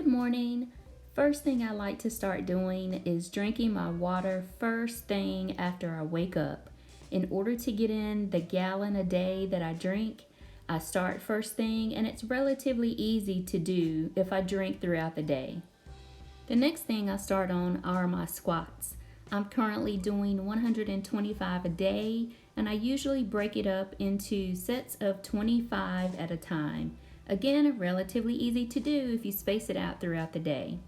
Good morning. First thing I like to start doing is drinking my water first thing after I wake up. In order to get in the gallon a day that I drink, I start first thing, and it's relatively easy to do if I drink throughout the day. The next thing I start on are my squats. I'm currently doing 125 a day, and I usually break it up into sets of 25 at a time. Again, relatively easy to do if you space it out throughout the day.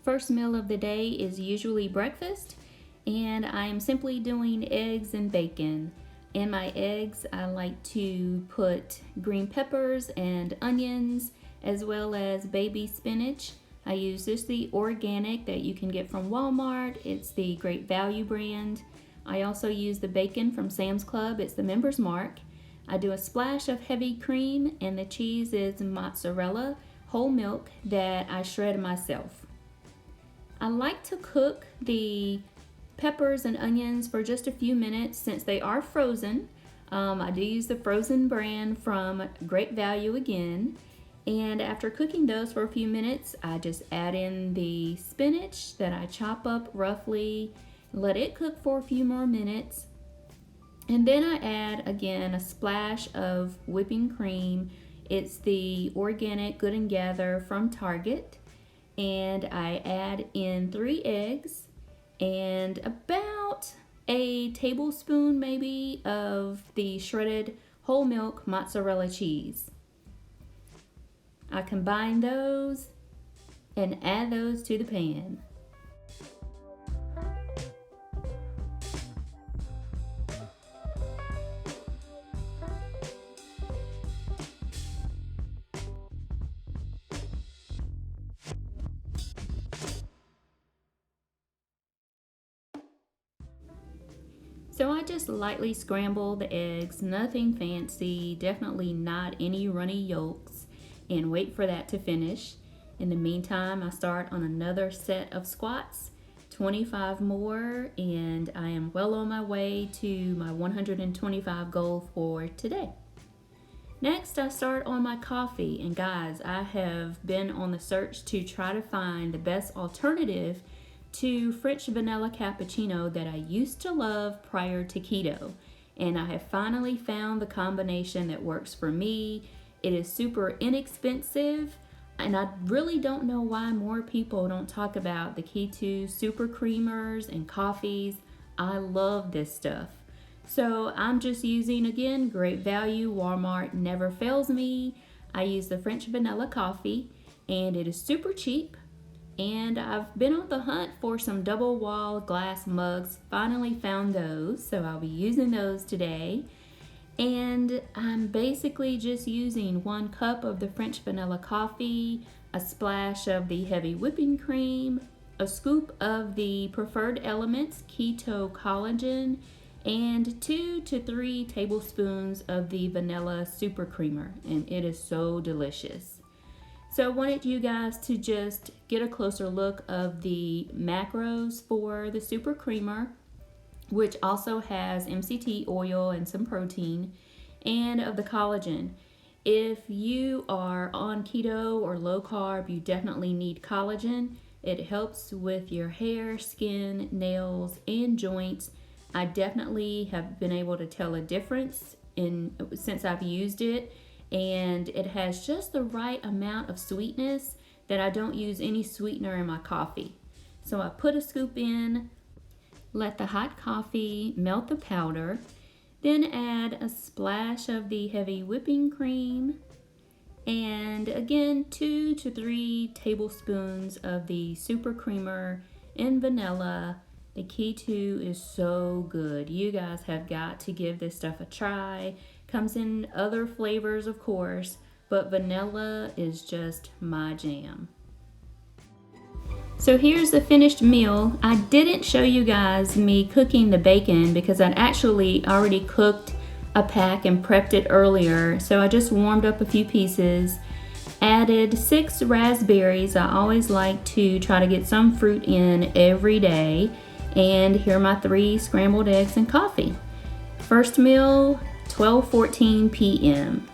First meal of the day is usually breakfast, and I am simply doing eggs and bacon. In my eggs, I like to put green peppers and onions, as well as baby spinach. I use the organic that you can get from Walmart. It's the Great Value brand. I also use the bacon from Sam's Club. It's the Member's Mark. I do a splash of heavy cream, and the cheese is mozzarella whole milk that I shred myself. I like to cook the peppers and onions for just a few minutes since they are frozen. I do use the frozen brand from Great Value again. And after cooking those for a few minutes, I just add in the spinach that I chop up roughly, let it cook for a few more minutes. And then I add again a splash of whipping cream. It's the organic Good and Gather from Target. And I add in 3 eggs and about a tablespoon maybe of the shredded whole milk mozzarella cheese. I combine those and add those to the pan. So I just lightly scramble the eggs, nothing fancy, definitely not any runny yolks, and wait for that to finish. In the meantime, I start on another set of squats, 25 more, and I am well on my way to my 125 goal for today. Next, I start on my coffee, and guys, I have been on the search to try to find the best alternative to French vanilla cappuccino that I used to love prior to keto. And I have finally found the combination that works for me. It is super inexpensive, and I really don't know why more people don't talk about the KITU super creamers and coffees. I love this stuff. So I'm just using, again, Great Value. Walmart never fails me. I use the French vanilla coffee, and it is super cheap. And I've been on the hunt for some double wall glass mugs. Finally found those, so I'll be using those today. And I'm basically just using 1 cup of the French vanilla coffee, a splash of the heavy whipping cream, a scoop of the Preferred Elements Keto collagen, and 2 to 3 tablespoons of the vanilla super creamer, and it is so delicious. So I wanted you guys to just get a closer look of the macros for the super creamer, which also has MCT oil and some protein, and of the collagen. If you are on keto or low carb, you definitely need collagen. It helps with your hair, skin, nails, and joints. I definitely have been able to tell a difference since I've used it. And it has just the right amount of sweetness that I don't use any sweetener in my coffee. So I put a scoop in, let the hot coffee melt the powder, then add a splash of the heavy whipping cream, and again 2 to 3 tablespoons of the super creamer and vanilla. The KITU is so good. You guys have got to give this stuff a try. Comes in other flavors, of course, but vanilla is just my jam. So here's the finished meal. I didn't show you guys me cooking the bacon because I'd actually already cooked a pack and prepped it earlier. So I just warmed up a few pieces, added 6 raspberries. I always like to try to get some fruit in every day. And here are my 3 scrambled eggs and coffee. First meal, 12:14 p.m.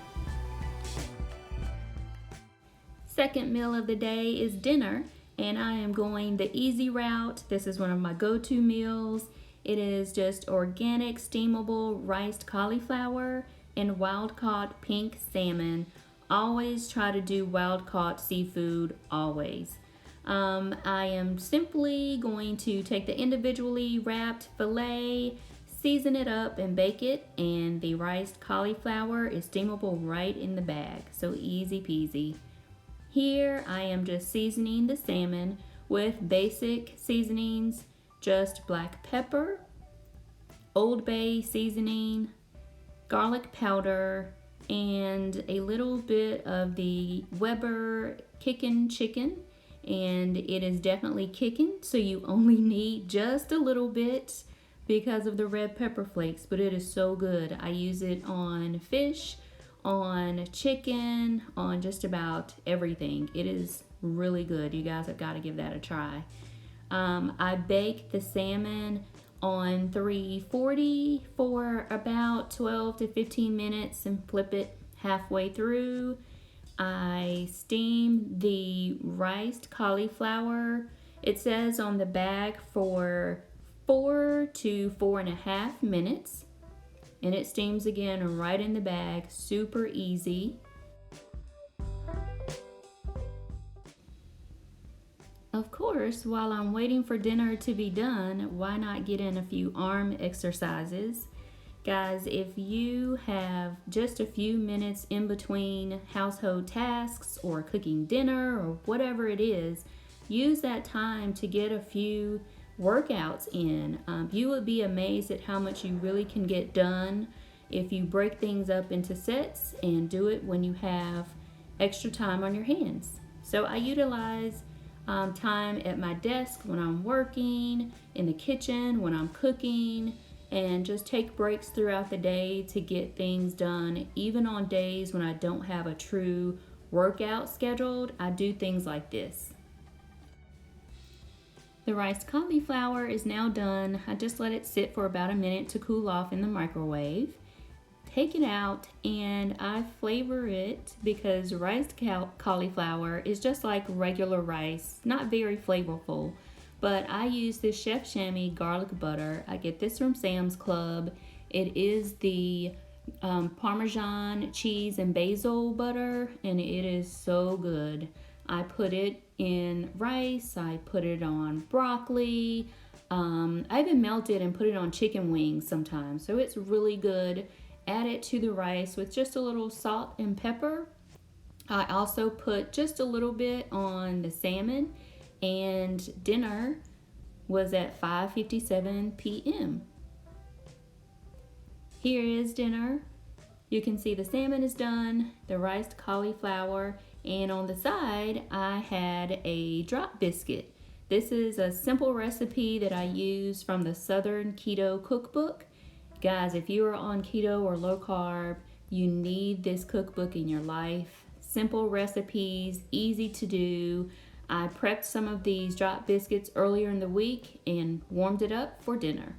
second meal of the day is dinner, and I am going the easy route. This is one of my go-to meals. It is just organic, steamable, riced cauliflower and wild-caught pink salmon. Always try to do wild-caught seafood, always. I am simply going to take the individually wrapped filet, season it up and bake it, and the riced cauliflower is steamable right in the bag, so easy peasy. Here I am just seasoning the salmon with basic seasonings, just black pepper, Old Bay seasoning, garlic powder, and a little bit of the Weber kickin' chicken. And it is definitely kicking, so you only need just a little bit because of the red pepper flakes, but it is so good. I use it on fish, on chicken, on just about everything. It is really good. You guys have got to give that a try. I bake the salmon on 340 for about 12 to 15 minutes and flip it halfway through. I steam the riced cauliflower. It says on the bag for 4 to 4.5 minutes, and it steams again right in the bag. Super easy. Of course, while I'm waiting for dinner to be done, why not get in a few arm exercises? Guys, if you have just a few minutes in between household tasks or cooking dinner or whatever it is, use that time to get a few workouts in. You would be amazed at how much you really can get done if you break things up into sets and do it when you have extra time on your hands. So I utilize time at my desk when I'm working, in the kitchen when I'm cooking, and just take breaks throughout the day to get things done. Even on days when I don't have a true workout scheduled, I do things like this. The riced cauliflower is now done. I just let it sit for about a minute to cool off in the microwave. Take it out and I flavor it because riced cauliflower is just like regular rice, not very flavorful. But I use this Chef Chamois garlic butter. I get this from Sam's Club. It is the Parmesan cheese and basil butter, and it is so good. I put it in rice. I put it on broccoli. I even melt it and put it on chicken wings sometimes. So it's really good. Add it to the rice with just a little salt and pepper. I also put just a little bit on the salmon. And dinner was at 5:57 p.m. Here is dinner. You can see the salmon is done, the riced cauliflower, and on the side I had a drop biscuit. This is a simple recipe that I use from the Southern Keto cookbook. Guys, if you are on keto or low carb, you need this cookbook in your life. Simple recipes, easy to do. I prepped some of these drop biscuits earlier in the week and warmed it up for dinner.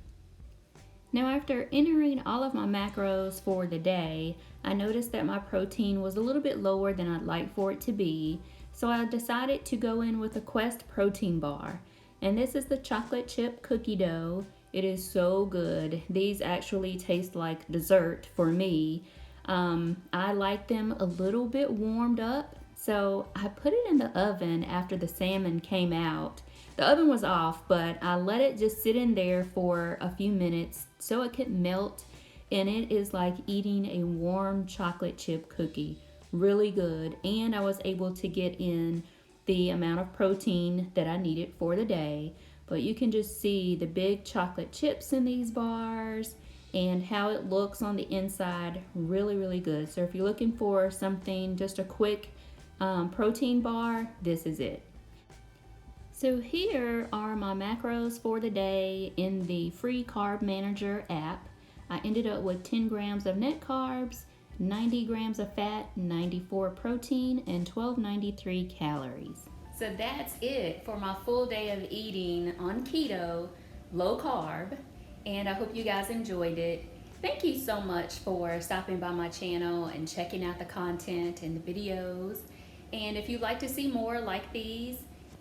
Now, after entering all of my macros for the day, I noticed that my protein was a little bit lower than I'd like for it to be, so I decided to go in with a Quest protein bar. And this is the chocolate chip cookie dough. It is so good. These actually taste like dessert for me. I like them a little bit warmed up. So I put it in the oven after the salmon came out. The oven was off, but I let it just sit in there for a few minutes so it could melt, and it is like eating a warm chocolate chip cookie. Really good, and I was able to get in the amount of protein that I needed for the day. But you can just see the big chocolate chips in these bars and how it looks on the inside. Really, really good. So if you're looking for something, just a quick protein bar, this is it. So here are my macros for the day in the free Carb Manager app. I ended up with 10 grams of net carbs, 90 grams of fat, 94 protein, and 1293 calories. So that's it for my full day of eating on keto, low carb, and I hope you guys enjoyed it. Thank you so much for stopping by my channel and checking out the content and the videos. And if you'd like to see more like these,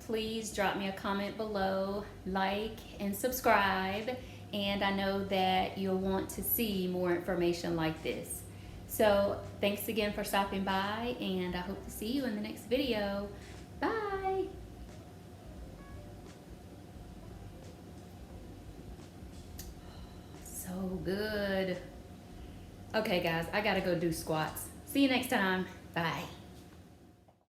please drop me a comment below, like and subscribe. And I know that you'll want to see more information like this. So thanks again for stopping by, and I hope to see you in the next video. Bye. So good. Okay guys, I gotta go do squats. See you next time. Bye.